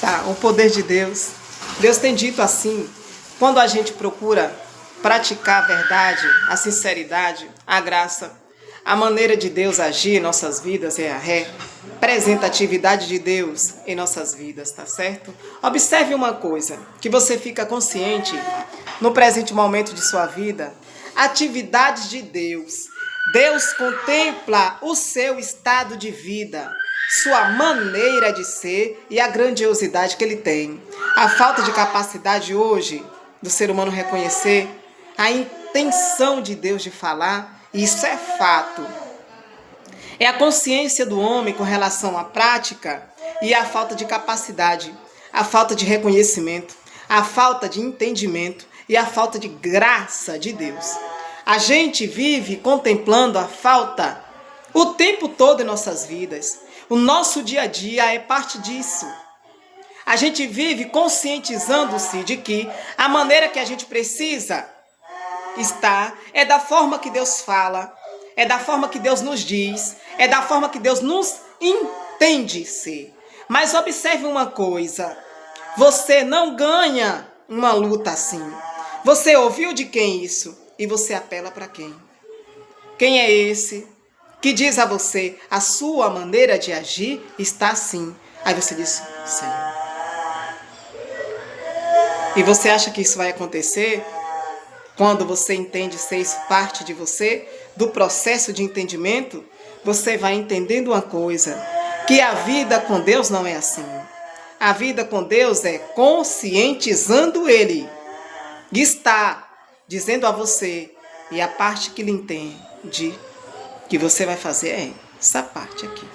Tá, o poder de Deus. Deus tem dito assim, quando a gente procura praticar a verdade, a sinceridade, a graça, a maneira de Deus agir em nossas vidas é a representatividade de Deus em nossas vidas, tá certo? Observe uma coisa, que você fica consciente no presente momento de sua vida, atividades de Deus. Deus contempla o seu estado de vida, sua maneira de ser e a grandiosidade que ele tem. A falta de capacidade hoje do ser humano reconhecer a intenção de Deus de falar, isso é fato. É a consciência do homem com relação à prática e a falta de capacidade, a falta de reconhecimento, a falta de entendimento e a falta de graça de Deus. A gente vive contemplando a falta o tempo todo em nossas vidas. O nosso dia a dia é parte disso. A gente vive conscientizando-se de que a maneira que a gente precisa estar é da forma que Deus fala, é da forma que Deus nos diz, é da forma que Deus nos entende ser. Mas observe uma coisa, você não ganha uma luta assim. Você ouviu de quem isso? E você apela para quem? Quem é esse que diz a você, a sua maneira de agir está assim? Aí você diz, Senhor. E você acha que isso vai acontecer quando você entende ser isso parte de você, do processo de entendimento? Você vai entendendo uma coisa, que a vida com Deus não é assim. A vida com Deus é conscientizando Ele. Está dizendo a você, e a parte que lhe entende, que você vai fazer é essa parte aqui.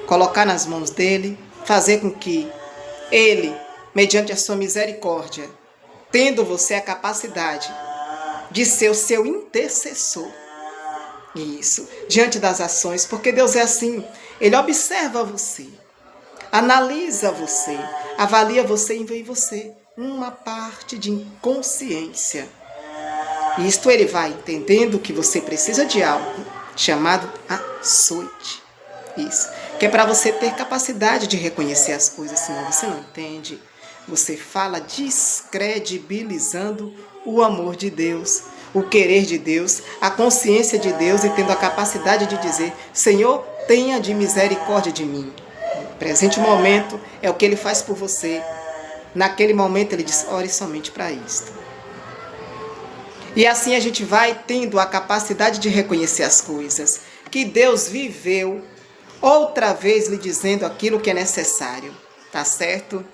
Colocar nas mãos dele, fazer com que ele, mediante a sua misericórdia, tendo você a capacidade de ser o seu intercessor. Isso, diante das ações, porque Deus é assim, ele observa você, analisa você, avalia você e vê em você uma parte de inconsciência. Isto ele vai entendendo que você precisa de algo chamado açoite. Isso, que é para você ter capacidade de reconhecer as coisas, senão você não entende. Você fala descredibilizando o amor de Deus, o querer de Deus, a consciência de Deus e tendo a capacidade de dizer, Senhor, tenha de misericórdia de mim. No presente momento é o que ele faz por você. Naquele momento ele diz, ore somente para isto. E assim a gente vai tendo a capacidade de reconhecer as coisas que Deus viveu, outra vez lhe dizendo aquilo que é necessário, tá certo?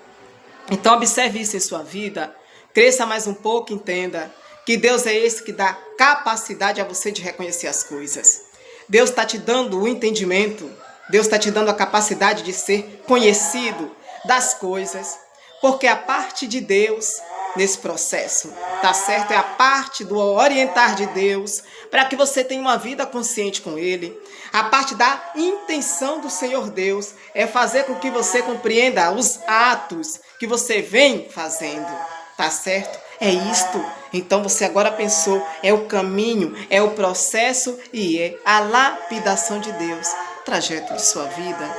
Então observe isso em sua vida, cresça mais um pouco, entenda que Deus é esse que dá capacidade a você de reconhecer as coisas. Deus está te dando o entendimento, Deus está te dando a capacidade de ser conhecido das coisas, porque a parte de Deus nesse processo, tá certo? É a parte do orientar de Deus, para que você tenha uma vida consciente com Ele. A parte da intenção do Senhor Deus é fazer com que você compreenda os atos que você vem fazendo, tá certo? É isto. Então você agora pensou, é o caminho, é o processo e é a lapidação de Deus, o trajeto de sua vida.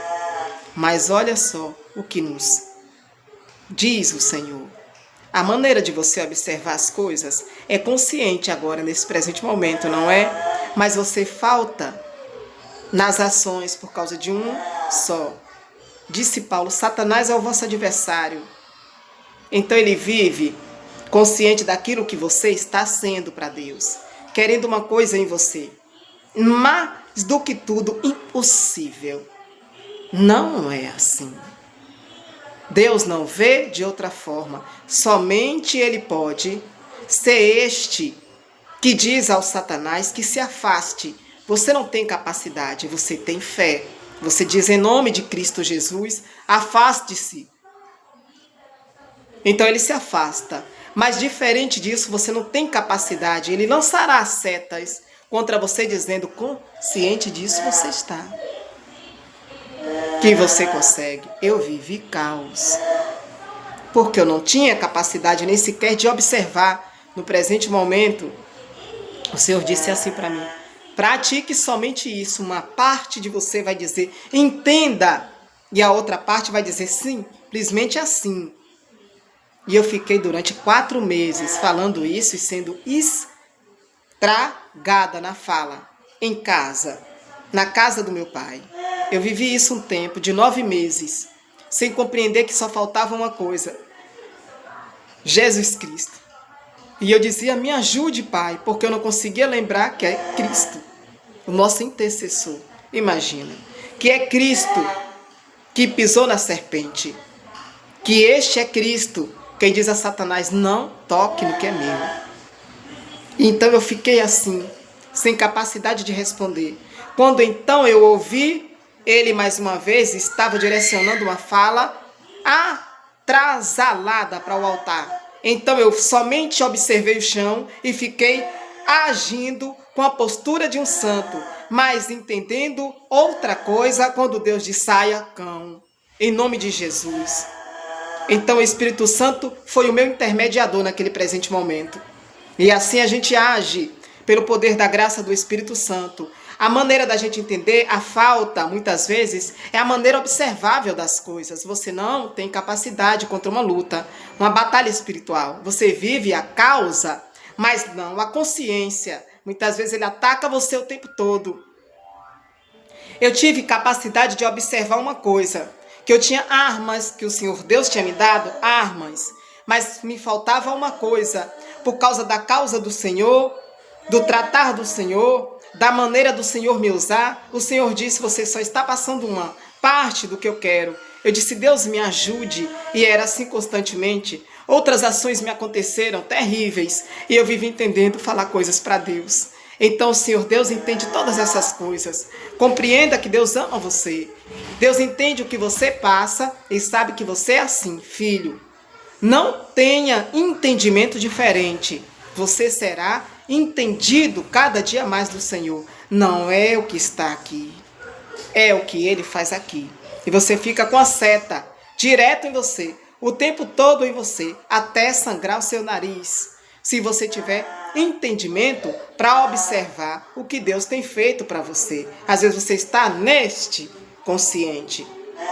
Mas olha só o que nos diz o Senhor. A maneira de você observar as coisas é consciente agora, nesse presente momento, não é? Mas você falta nas ações por causa de um só. Disse Paulo, Satanás é o vosso adversário. Então ele vive consciente daquilo que você está sendo para Deus, querendo uma coisa em você, mais do que tudo, impossível. Não é assim. Deus não vê de outra forma. Somente Ele pode ser este que diz ao Satanás que se afaste. Você não tem capacidade, você tem fé. Você diz em nome de Cristo Jesus, afaste-se. Então ele se afasta. Mas diferente disso, você não tem capacidade. Ele lançará setas contra você dizendo, consciente disso você está. Que você consegue. Eu vivi caos, porque eu não tinha capacidade nem sequer de observar no presente momento. O Senhor disse assim para mim, pratique somente isso. Uma parte de você vai dizer, entenda E a outra parte vai dizer simplesmente assim. E eu fiquei durante 4 meses falando isso e sendo estragada na fala, em casa, na casa do meu pai. Eu vivi isso um tempo de 9 meses, sem compreender que só faltava uma coisa: Jesus Cristo. E eu dizia, me ajude, Pai, porque eu não conseguia lembrar que é Cristo, o nosso intercessor. Imagina, que é Cristo que pisou na serpente, que este é Cristo, quem diz a Satanás, não toque no que é meu. Então eu fiquei assim, sem capacidade de responder. Quando então eu ouvi, ele mais uma vez estava direcionando uma fala atrasalada para o altar. Então eu somente observei o chão e fiquei agindo com a postura de um santo, mas entendendo outra coisa quando Deus diz saia cão, em nome de Jesus. Então o Espírito Santo foi o meu intermediador naquele presente momento. E assim a gente age pelo poder da graça do Espírito Santo. A maneira da gente entender a falta, muitas vezes, é a maneira observável das coisas. Você não tem capacidade contra uma luta, uma batalha espiritual. Você vive a causa, mas não a consciência. Muitas vezes ele ataca você o tempo todo. Eu tive capacidade de observar uma coisa, que eu tinha armas, que o Senhor Deus tinha me dado, armas, mas me faltava uma coisa, por causa da causa do Senhor, do tratar do Senhor, da maneira do Senhor me usar. O Senhor disse, você só está passando uma parte do que eu quero. Eu disse, Deus me ajude, e era assim constantemente. Outras ações me aconteceram terríveis, e eu vivi entendendo falar coisas para Deus. Então o Senhor Deus entende todas essas coisas. Compreenda que Deus ama você. Deus entende o que você passa e sabe que você é assim, filho. Não tenha entendimento diferente. Você será entendido cada dia mais do Senhor. Não é o que está aqui, é o que Ele faz aqui. E você fica com a seta direto em você, o tempo todo em você, até sangrar o seu nariz. Se você tiver entendimento para observar o que Deus tem feito para você. Às vezes você está neste consciente.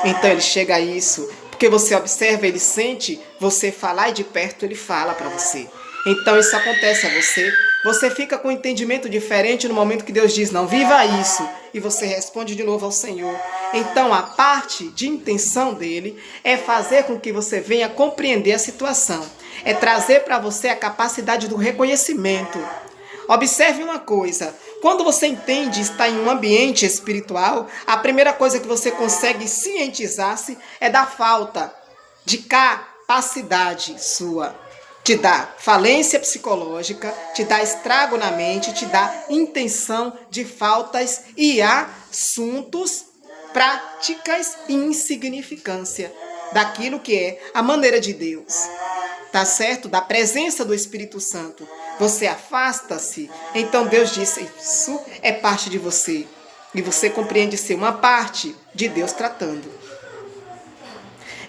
Então Ele chega a isso, porque você observa, Ele sente você falar e de perto Ele fala para você. Então isso acontece a você. Você fica com um entendimento diferente no momento que Deus diz, não, viva isso. E você responde de novo ao Senhor. Então a parte de intenção dele é fazer com que você venha compreender a situação. É trazer para você a capacidade do reconhecimento. Observe uma coisa. Quando você entende estar em um ambiente espiritual, a primeira coisa que você consegue cientizar-se é da falta de capacidade sua. Te dá falência psicológica, te dá estrago na mente, te dá intenção de faltas e assuntos, práticas e insignificância daquilo que é a maneira de Deus. Tá certo? Da presença do Espírito Santo. Você afasta-se. Então Deus disse, isso é parte de você. E você compreende ser uma parte de Deus tratando.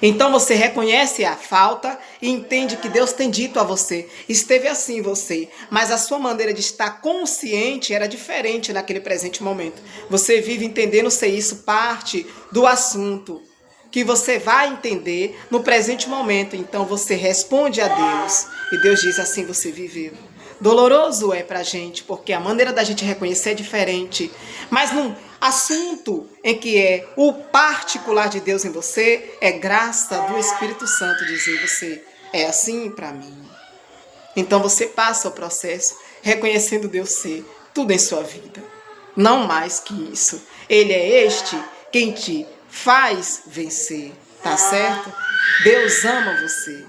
Então você reconhece a falta e entende que Deus tem dito a você. Esteve assim em você, mas a sua maneira de estar consciente era diferente naquele presente momento. Você vive entendendo ser isso parte do assunto que você vai entender no presente momento. Então você responde a Deus e Deus diz assim, você viveu. Doloroso é pra gente, porque a maneira da gente reconhecer é diferente. Mas num assunto em que é o particular de Deus em você, é graça do Espírito Santo dizer você, é assim pra mim. Então você passa o processo reconhecendo Deus ser tudo em sua vida. Não mais que isso. Ele é este quem te faz vencer, tá certo? Deus ama você.